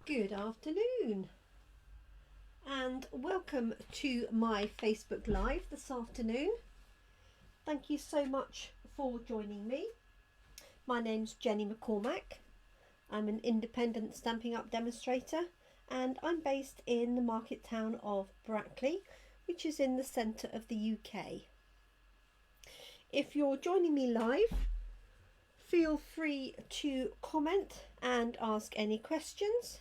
Good afternoon and welcome to my Facebook Live this afternoon. Thank you so much for joining me. My name's Jenny McCormack. I'm an independent Stampin' Up demonstrator and I'm based in the market town of Brackley, which is in the centre of the UK. If you're joining me live, feel free to comment and ask any questions.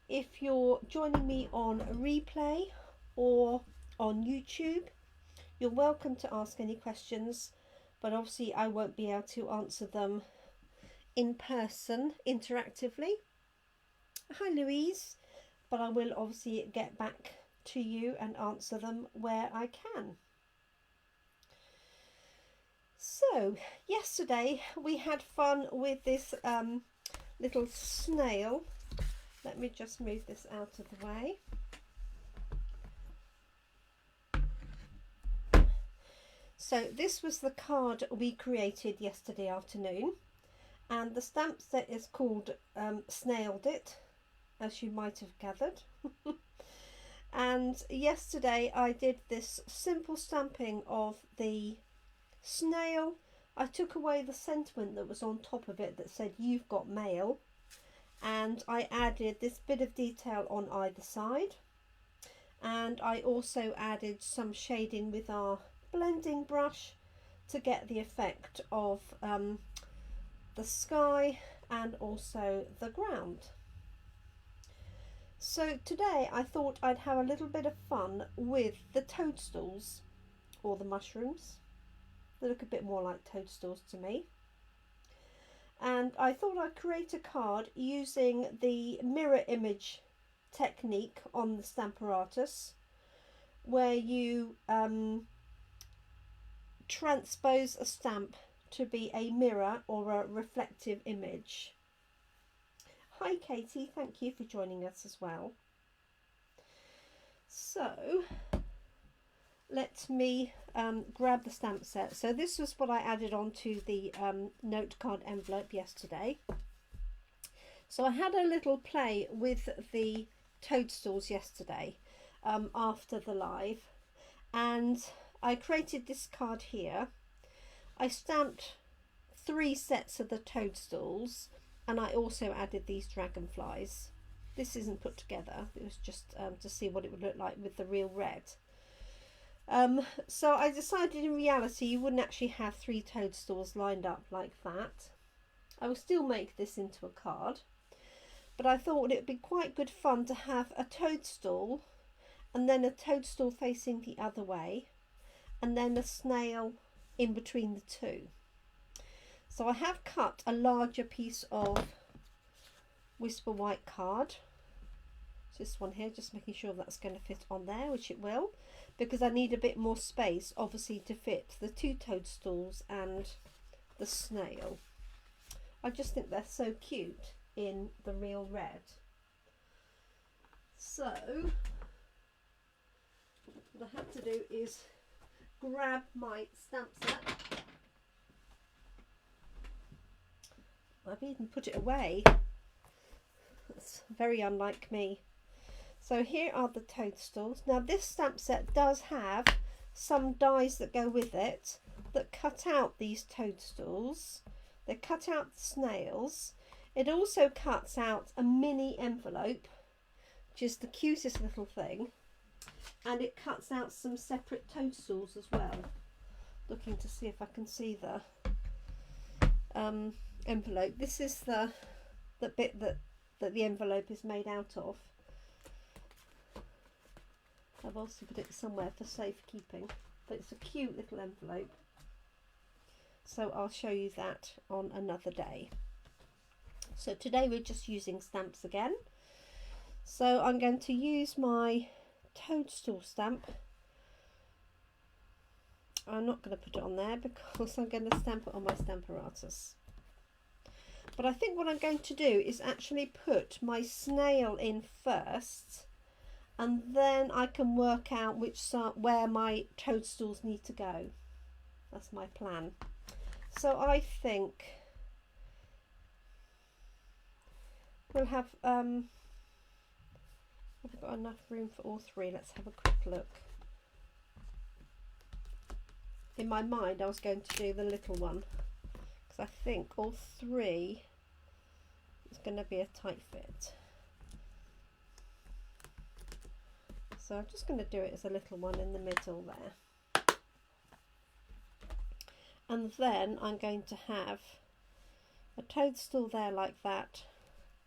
If you're joining me on replay or on YouTube, you're welcome to ask any questions, but obviously I won't be able to answer them in person interactively. Hi Louise, but I will obviously get back to you and answer them where I can. So yesterday we had fun with this little snail. Let me just move this out of the way. So this was the card we created yesterday afternoon, and the stamp set is called Snailed It, as you might have gathered. And yesterday I did this simple stamping of the snail. I took away the sentiment that was on top of it that said "You've got mail," and I added this bit of detail on either side, and I also added some shading with our blending brush to get the effect of the sky and also the ground. So today I thought I'd have a little bit of fun with the toadstools, or the mushrooms. They look a bit more like toadstools to me. And I thought I'd create a card using the mirror image technique on the Stamparatus, where you transpose a stamp to be a mirror or a reflective image. Hi Katie, thank you for joining us as well. So let me grab the stamp set. So this was what I added onto the note card envelope yesterday. So I had a little play with the toadstools yesterday after the live, and I created this card here. I stamped 3 sets of the toadstools, and I also added these dragonflies. This isn't put together, it was just to see what it would look like with the real red. So I decided in reality you wouldn't actually have 3 toadstools lined up like that. I will still make this into a card, but I thought it would be quite good fun to have a toadstool and then a toadstool facing the other way and then a snail in between the two. So I have cut a larger piece of Whisper White card. This one here, just making sure that's going to fit on there, which it will, because I need a bit more space obviously to fit the 2 toadstools and the snail. I just think they're so cute in the real red. So what I have to do is grab my stamp set. I've even put it away. That's very unlike me. So here are the toadstools. Now this stamp set does have some dies that go with it that cut out these toadstools. They cut out the snails. It also cuts out a mini envelope, which is the cutest little thing. And it cuts out some separate toadstools as well. Looking to see if I can see the envelope. This is the bit that the envelope is made out of. I've also put it somewhere for safekeeping, but it's a cute little envelope. So I'll show you that on another day. So today we're just using stamps again. So I'm going to use my toadstool stamp. I'm not going to put it on there because I'm going to stamp it on my Stamparatus. But I think what I'm going to do is actually put my snail in first, and then I can work out where my toadstools need to go. That's my plan. So I think we'll have, have I got enough room for all three? Let's have a quick look. In my mind I was going to do the little one, because I think all three is going to be a tight fit. So I'm just going to do it as a little one in the middle there. And then I'm going to have a toadstool there like that,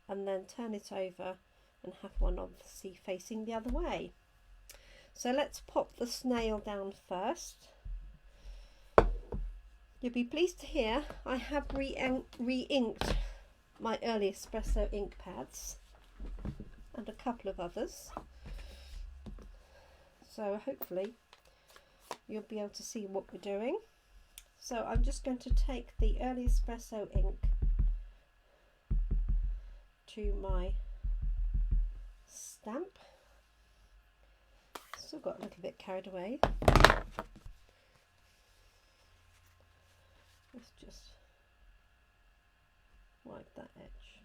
and then turn it over and have one obviously facing the other way. So let's pop the snail down first. You'll be pleased to hear I have re-inked my early espresso ink pads and a couple of others. So hopefully you'll be able to see what we're doing. So I'm just going to take the early espresso ink to my stamp. Still got a little bit carried away. Let's just wipe that edge.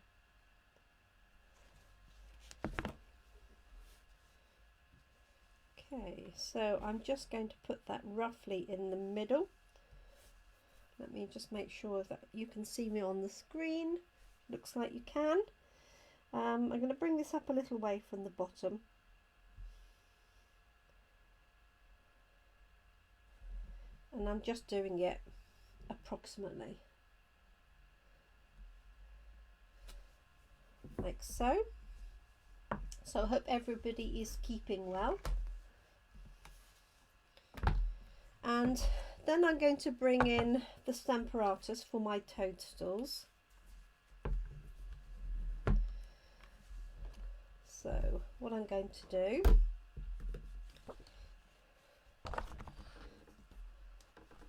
Okay, so I'm just going to put that roughly in the middle. Let me just make sure that you can see me on the screen. Looks like you can. I'm going to bring this up a little way from the bottom. And I'm just doing it approximately. Like so. So I hope everybody is keeping well. And then I'm going to bring in the Stamparatus for my toadstools. So what I'm going to do,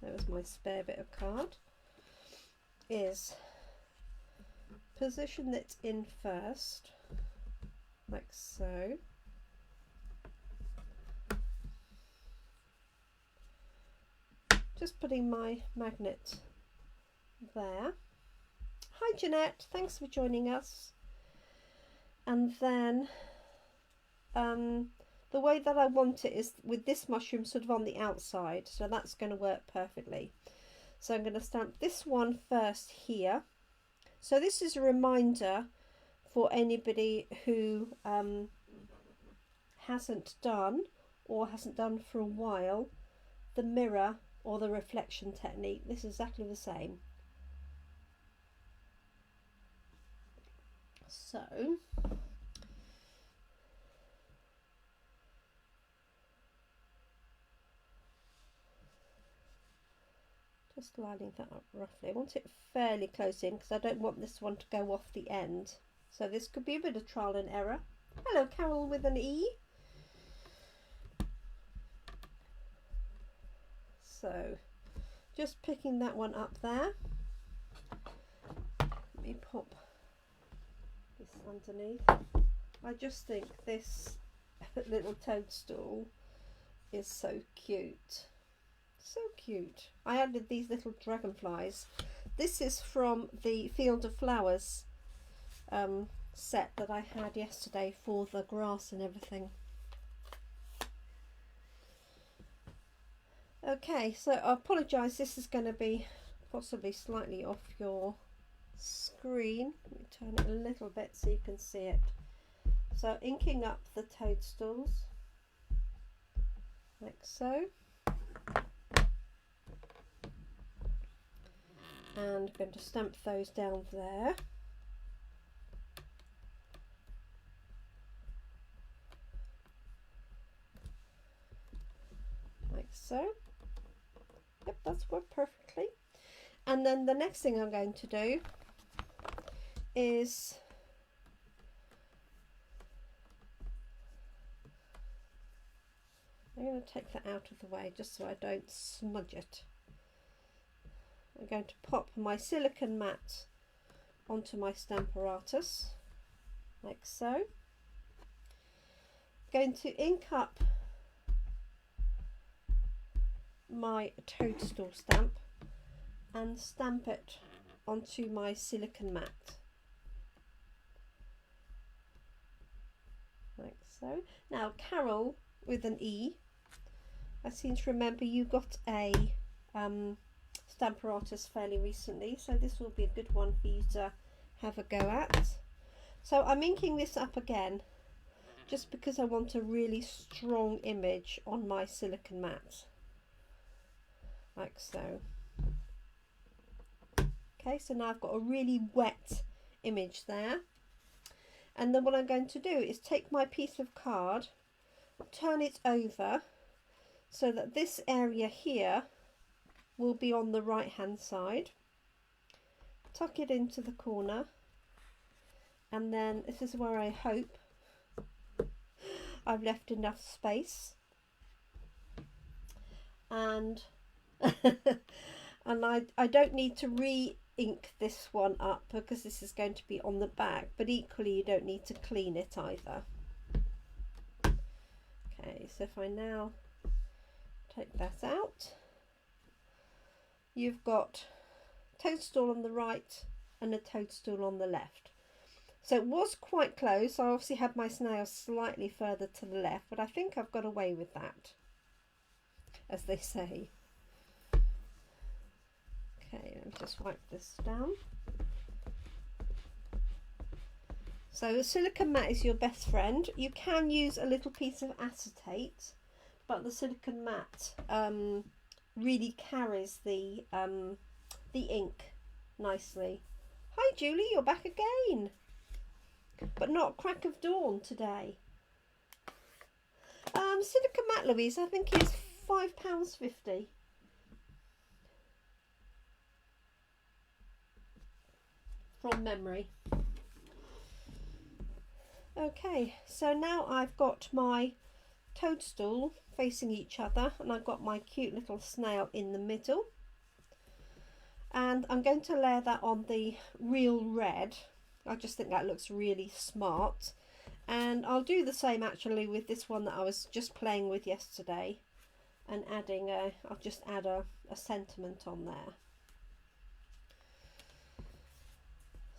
there was my spare bit of card, is position it in first, like so. Just putting my magnet there. Hi Jeanette, thanks for joining us. And then the way that I want it is with this mushroom sort of on the outside, so that's going to work perfectly. So I'm going to stamp this one first here. So this is a reminder for anybody who hasn't done or hasn't done for a while the mirror or the reflection technique. This is exactly the same. So just lining that up roughly. I want it fairly close in because I don't want this one to go off the end. So this could be a bit of trial and error. Hello Carol with an E. So just picking that one up there. Let me pop this underneath. I just think this little toadstool is so cute. So cute. I added these little dragonflies. This is from the Field of Flowers set that I had yesterday for the grass and everything. Okay, so I apologise, this is going to be possibly slightly off your screen. Let me turn it a little bit so you can see it. So inking up the toadstools like so, and I'm going to stamp those down there. Like so. Yep, that's worked perfectly. And then the next thing I'm going to do is I'm going to take that out of the way just so I don't smudge it. I'm going to pop my silicone mat onto my Stamparatus like so. Going to ink up my toadstool stamp and stamp it onto my silicone mat. so. Now Carol with an E, I seem to remember you got a Stamparatus fairly recently, so this will be a good one for you to have a go at. So I'm inking this up again just because I want a really strong image on my silicone mat, like so. Okay, so now I've got a really wet image there, and then what I'm going to do is take my piece of card, turn it over so that this area here will be on the right hand side, tuck it into the corner, and then this is where I hope I've left enough space, and and I don't need to re-ink this one up because this is going to be on the back, but equally you don't need to clean it either. Okay, so if I now take that out, you've got toadstool on the right and a toadstool on the left. So it was quite close. I obviously had my snail slightly further to the left, but I think I've got away with that, as they say. Okay, let me just wipe this down. So the silicone mat is your best friend. You can use a little piece of acetate, but the silicone mat really carries the ink nicely. Hi Julie, you're back again, but not crack of dawn today. Silicone mat, Louise, I think is £5.50. From memory. Okay, so now I've got my toadstool facing each other, and I've got my cute little snail in the middle, and I'm going to layer that on the real red. I just think that looks really smart, and I'll do the same actually with this one that I was just playing with yesterday, and adding I'll just add a sentiment on there.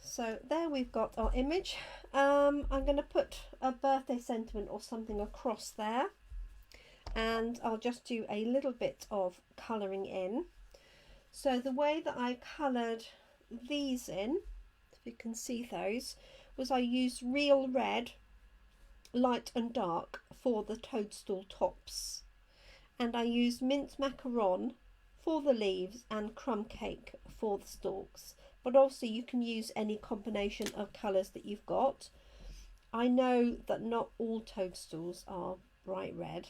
So there we've got our image. I'm going to put a birthday sentiment or something across there, and I'll just do a little bit of colouring in. So the way that I coloured these in, if you can see those, was I used real red, light and dark for the toadstool tops, and I used mint macaron for the leaves and crumb cake for the stalks. But also you can use any combination of colours that you've got. I know that not all toadstools are bright red.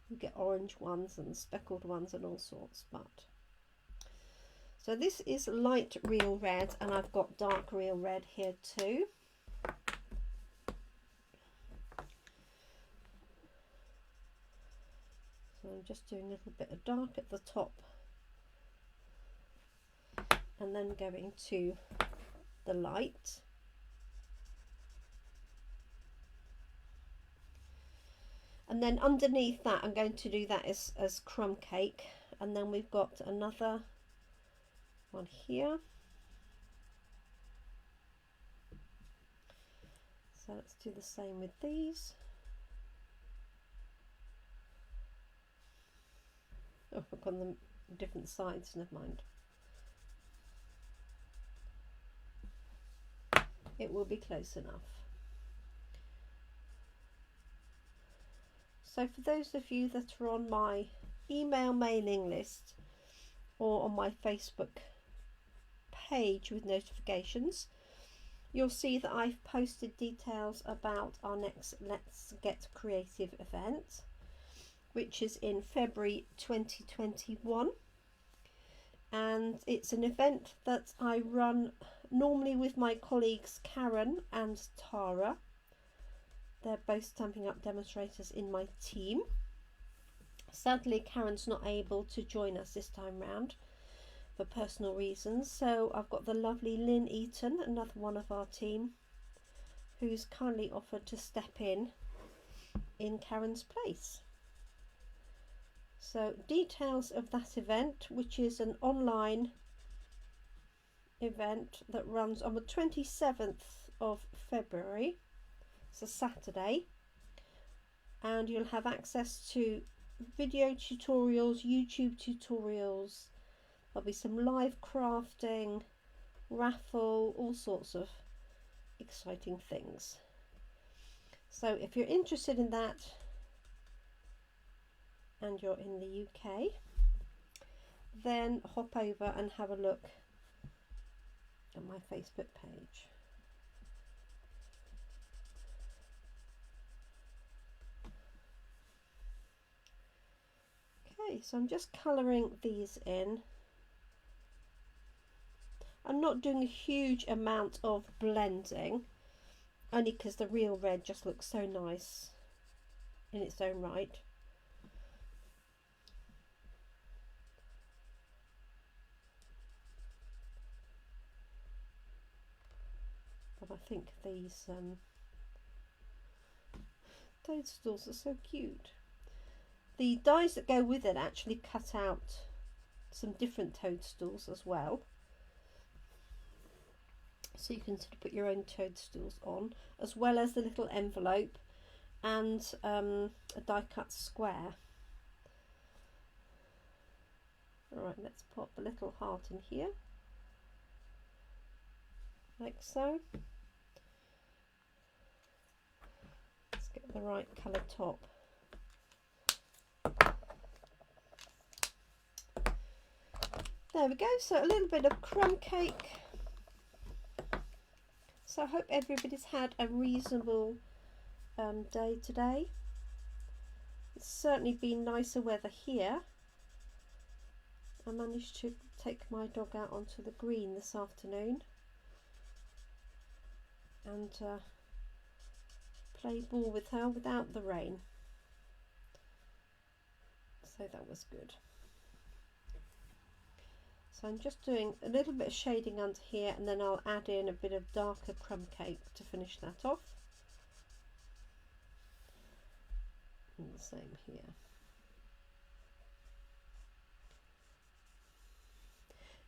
You get orange ones and speckled ones and all sorts, but so this is light real red, and I've got dark real red here too. So I'm just doing a little bit of dark at the top, and then going to the light. And then underneath that I'm going to do that as crumb cake, and then we've got another one here. So let's do the same with these. Oh, I've got them different sides, never mind. It will be close enough. So for those of you that are on my email mailing list or on my Facebook page with notifications, you'll see that I've posted details about our next Let's Get Creative event, which is in February 2021, and it's an event that I run normally with my colleagues Karen and Tara. They're both Stampin' Up demonstrators in my team. Sadly, Karen's not able to join us this time round for personal reasons, so I've got the lovely Lynn Eaton, another one of our team, who's kindly offered to step in Karen's place. So details of that event, which is an online event that runs on the 27th of February. It's a Saturday, and you'll have access to video tutorials, YouTube tutorials. There'll be some live crafting, raffle, all sorts of exciting things. So if you're interested in that and you're in the UK, then hop over and have a look at my Facebook page. Okay, so I'm just colouring these in. I'm not doing a huge amount of blending, only because the real red just looks so nice in its own right. But I think these toadstools are so cute. The dies that go with it actually cut out some different toadstools as well. So you can sort of put your own toadstools on, as well as the little envelope and a die cut square. Alright, let's pop a little heart in here, like so. Let's get the right colour top. There we go, so a little bit of crumb cake. So I hope everybody's had a reasonable day today. It's certainly been nicer weather here. I managed to take my dog out onto the green this afternoon and play ball with her without the rain. So that was good. So I'm just doing a little bit of shading under here, and then I'll add in a bit of darker crumb cake to finish that off. And the same here.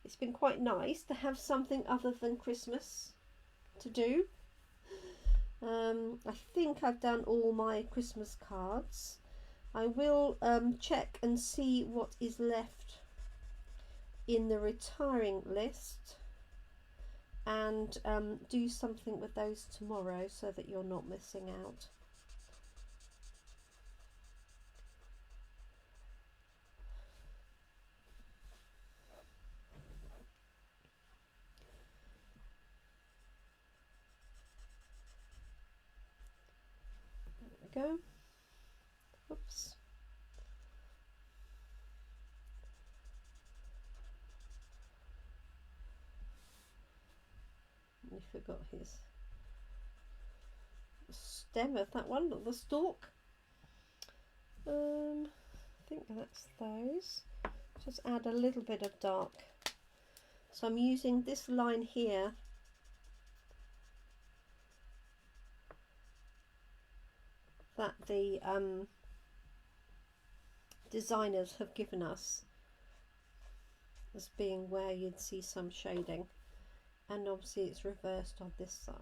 It's been quite nice to have something other than Christmas to do. I think I've done all my Christmas cards. I will check and see what is left in the retiring list and do something with those tomorrow so that you're not missing out. There we go. Oops. We forgot his stem of that one, not the stalk. I think that's those. Just add a little bit of dark. So I'm using this line here that the designers have given us as being where you'd see some shading. And obviously it's reversed on this side.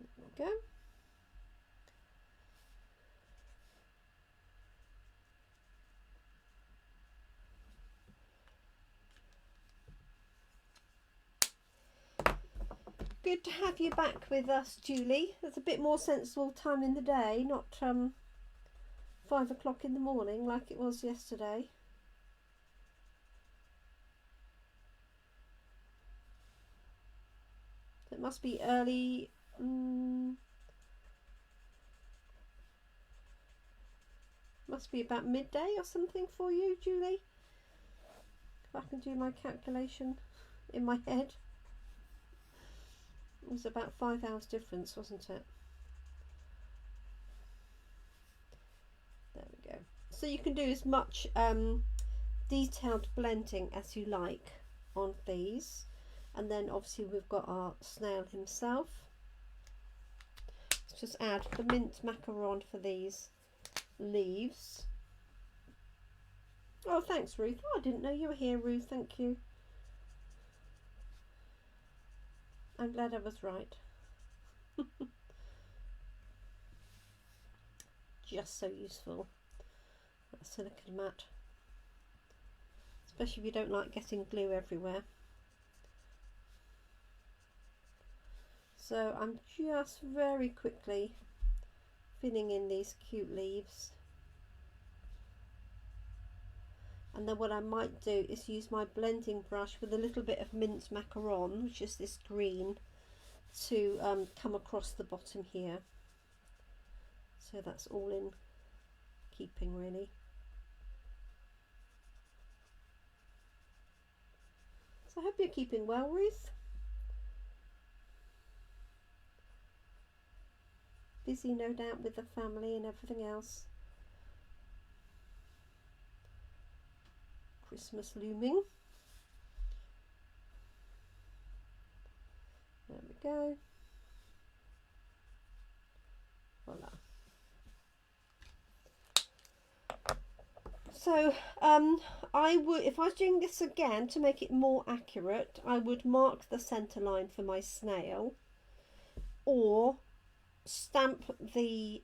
There we go. Good to have you back with us, Julie. It's a bit more sensible time in the day, not 5 o'clock in the morning like it was yesterday. It must be early. Must be about midday or something for you, Julie. If I can do my calculation in my head. It was about 5 hours difference, wasn't it? There we go. So you can do as much detailed blending as you like on these. And then obviously we've got our snail himself. He's just add the mint macaron for these leaves. Oh, thanks, Ruth. Oh, I didn't know you were here, Ruth. Thank you. I'm glad I was right. Just so useful. That silicone mat. Especially if you don't like getting glue everywhere. So I'm just very quickly filling in these cute leaves. And then what I might do is use my blending brush with a little bit of mint macaron, which is this green, to come across the bottom here. So that's all in keeping, really. So I hope you're keeping well, Ruth. Busy, no doubt, with the family and everything else. Christmas looming. There we go. Voila. So I would, if I was doing this again to make it more accurate, I would mark the center line for my snail, or stamp the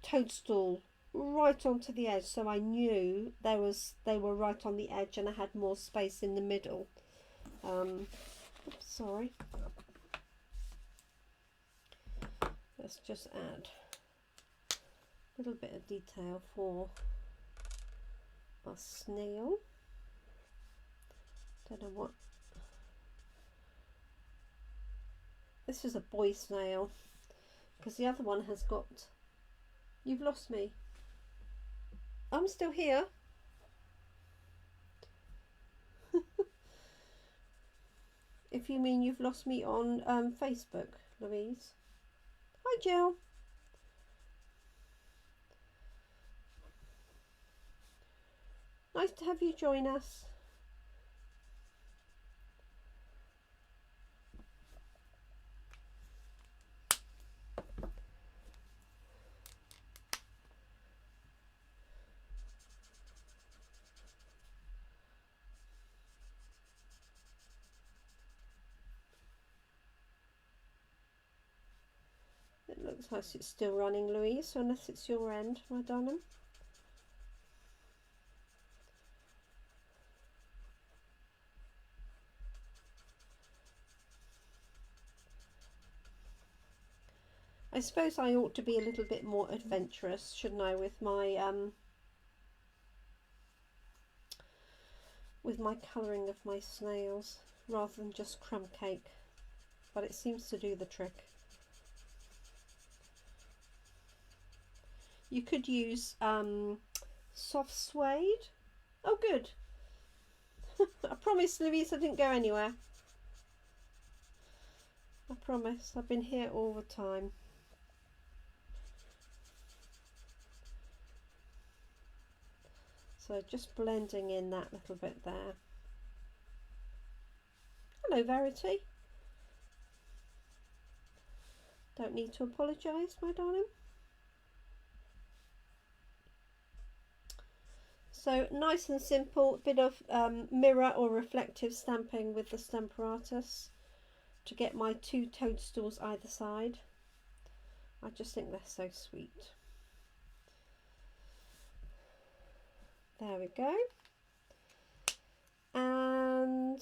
toadstool right onto the edge, so I knew they were right on the edge and I had more space in the middle. Oops, sorry. Let's just add a little bit of detail for our snail. Don't know what. This is a boy snail, because the other one has got. You've lost me. I'm still here. If you mean you've lost me on Facebook, Louise. Hi, Jill. Nice to have you join us. It looks like it's still running, Louise, so unless it's your end, my darling. I suppose I ought to be a little bit more adventurous, shouldn't I, with my colouring of my snails, rather than just crumb cake, but it seems to do the trick. You could use soft suede. Oh, good. I promise, Louise, I didn't go anywhere. I promise, I've been here all the time. So just blending in that little bit there. Hello, Verity. Don't need to apologise, my darling. So nice and simple, bit of mirror or reflective stamping with the Stamparatus to get my two toadstools either side. I just think they're so sweet. There we go. And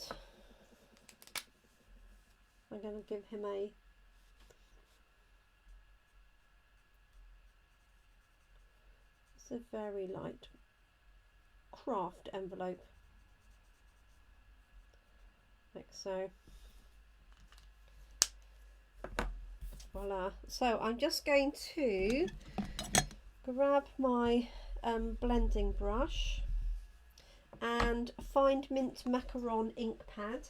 I'm going to give him it's a very light craft envelope, like so. Voila. So I'm just going to grab my blending brush and find mint macaron ink pad,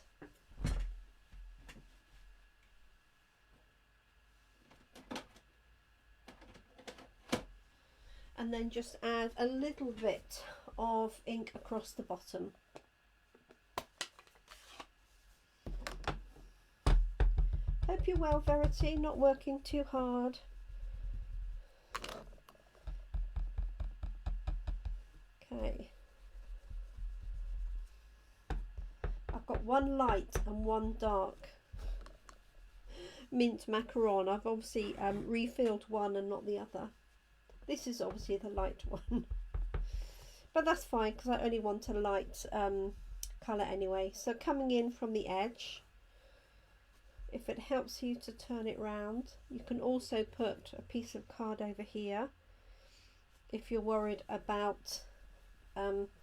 and then just add a little bit of ink across the bottom. Hope you're well, Verity, not working too hard. Okay. I've got one light and one dark mint macaron. I've obviously refilled one and not the other. This is obviously the light one. But that's fine because I only want a light colour anyway. So coming in from the edge, if it helps you to turn it round, you can also put a piece of card over here if you're worried about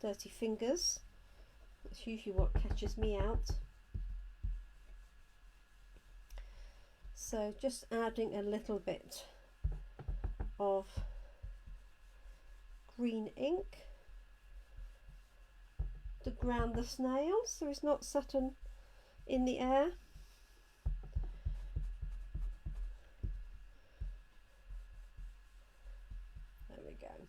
dirty fingers. That's usually what catches me out. So just adding a little bit of green ink to ground the snails so it's not sitting in the air. There we go.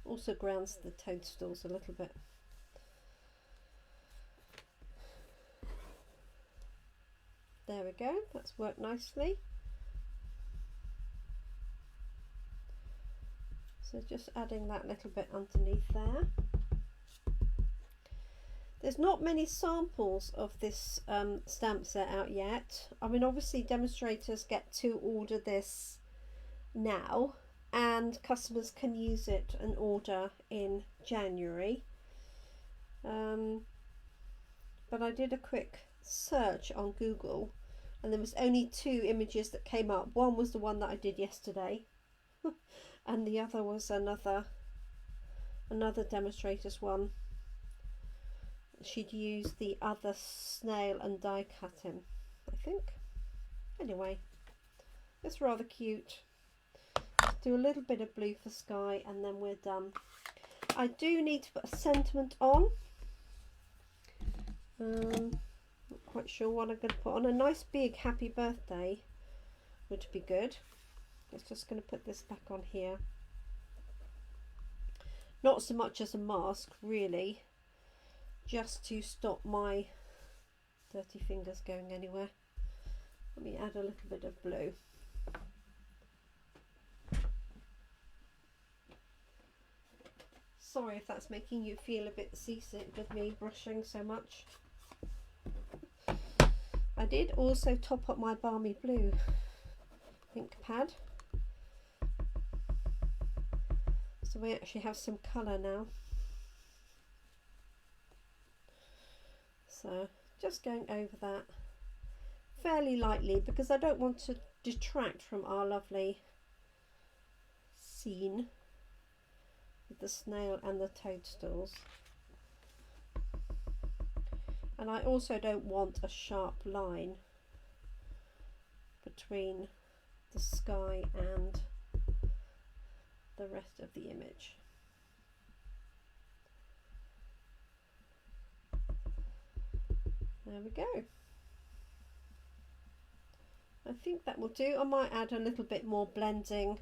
Also grounds the toadstools a little bit. There we go, that's worked nicely. So just adding that little bit underneath there. There's not many samples of this stamp set out yet. I mean, obviously demonstrators get to order this now and customers can use it and order in January. But I did a quick search on Google and there was only 2 images that came up. One was the one that I did yesterday and the other was another demonstrator's one. She'd use the other snail and die cut him, I think. Anyway, it's rather cute. Do a little bit of blue for sky and then we're done. I do need to put a sentiment on. Not quite sure what I'm going to put on. A nice big happy birthday would be good. I'm just going to put this back on here. Not so much as a mask really, just to stop my dirty fingers going anywhere. Let me add a little bit of blue. Sorry if that's making you feel a bit seasick with me brushing so much. I did also top up my balmy blue ink pad, so we actually have some colour now. So just going over that fairly lightly because I don't want to detract from our lovely scene with the snail and the toadstools. And I also don't want a sharp line between the sky and the rest of the image. There we go. I think that will do. I might add a little bit more blending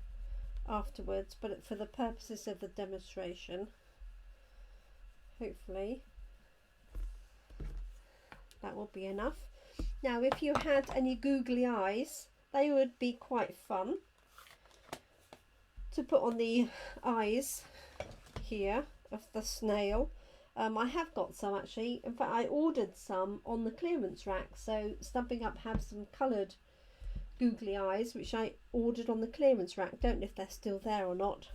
afterwards, but for the purposes of the demonstration, hopefully that will be enough. Now if you had any googly eyes, they would be quite fun to put on the eyes here of the snail. I have got some actually. In fact, I ordered some on the clearance rack. So Stampin' Up have some coloured googly eyes which I ordered on the clearance rack. Don't know if they're still there or not,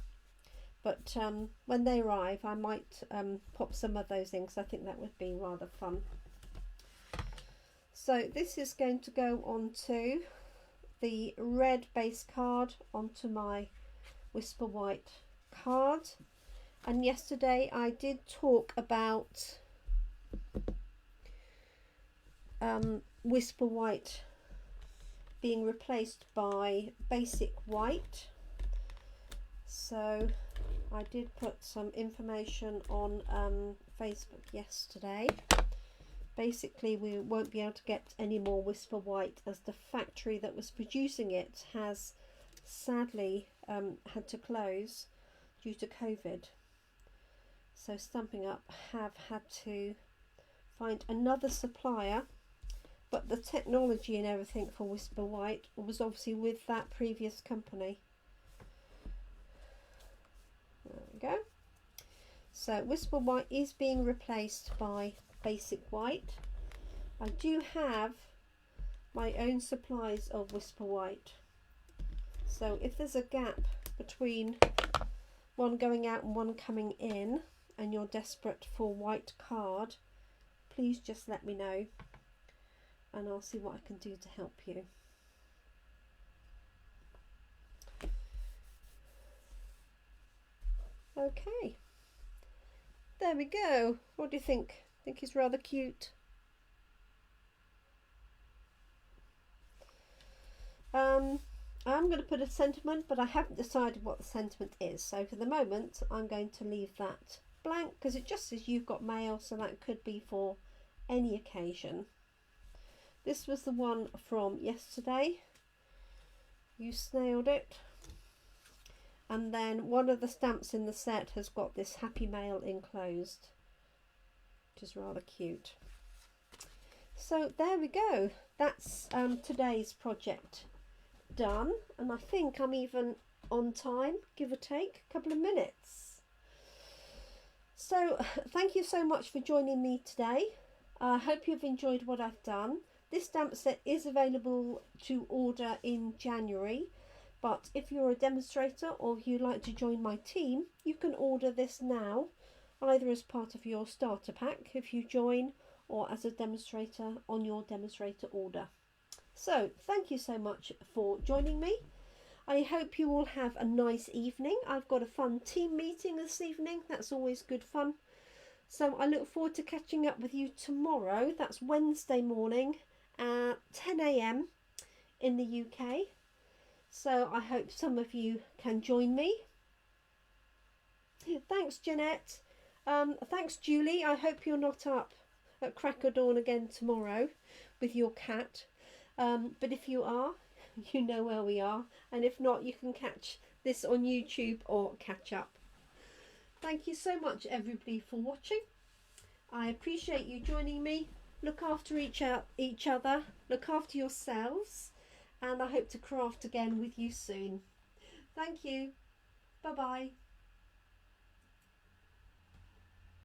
but when they arrive I might pop some of those in because I think that would be rather fun. So this is going to go onto the red base card, onto my Whisper White card. And yesterday I did talk about Whisper White being replaced by Basic White. So I did put some information on Facebook yesterday. Basically we won't be able to get any more Whisper White as the factory that was producing it has sadly had to close due to COVID. So Stampin' Up have had to find another supplier, but the technology and everything for Whisper White was obviously with that previous company. There we go. So Whisper White is being replaced by Basic White. I do have my own supplies of Whisper White. So if there's a gap between one going out and one coming in and you're desperate for white card, please just let me know and I'll see what I can do to help you. Okay, there we go. What do you think? I think he's rather cute. I'm going to put a sentiment, but I haven't decided what the sentiment is. So for the moment, I'm going to leave that blank because it just says you've got mail, so that could be for any occasion. This was the one from yesterday. You snailed it. And then one of the stamps in the set has got this happy mail enclosed, which is rather cute. So there we go. That's today's project done, and I think I'm even on time, give or take a couple of minutes. So thank you so much for joining me today. I hope you've enjoyed what I've done. This stamp set is available to order in January, but if you're a demonstrator or if you'd like to join my team, you can order this now, either as part of your starter pack if you join, or as a demonstrator on your demonstrator order. So thank you so much for joining me. I hope you all have a nice evening. I've got a fun team meeting this evening. That's always good fun. So I look forward to catching up with you tomorrow. That's Wednesday morning at 10 AM in the UK. So I hope some of you can join me. Thanks, Jeanette. Thanks, Julie. I hope you're not up at crack of dawn again tomorrow with your cat. But if you are, you know where we are. And if not, you can catch this on YouTube or catch up. Thank you so much, everybody, for watching. I appreciate you joining me. Look after each other. Look after yourselves. And I hope to craft again with you soon. Thank you. Bye-bye.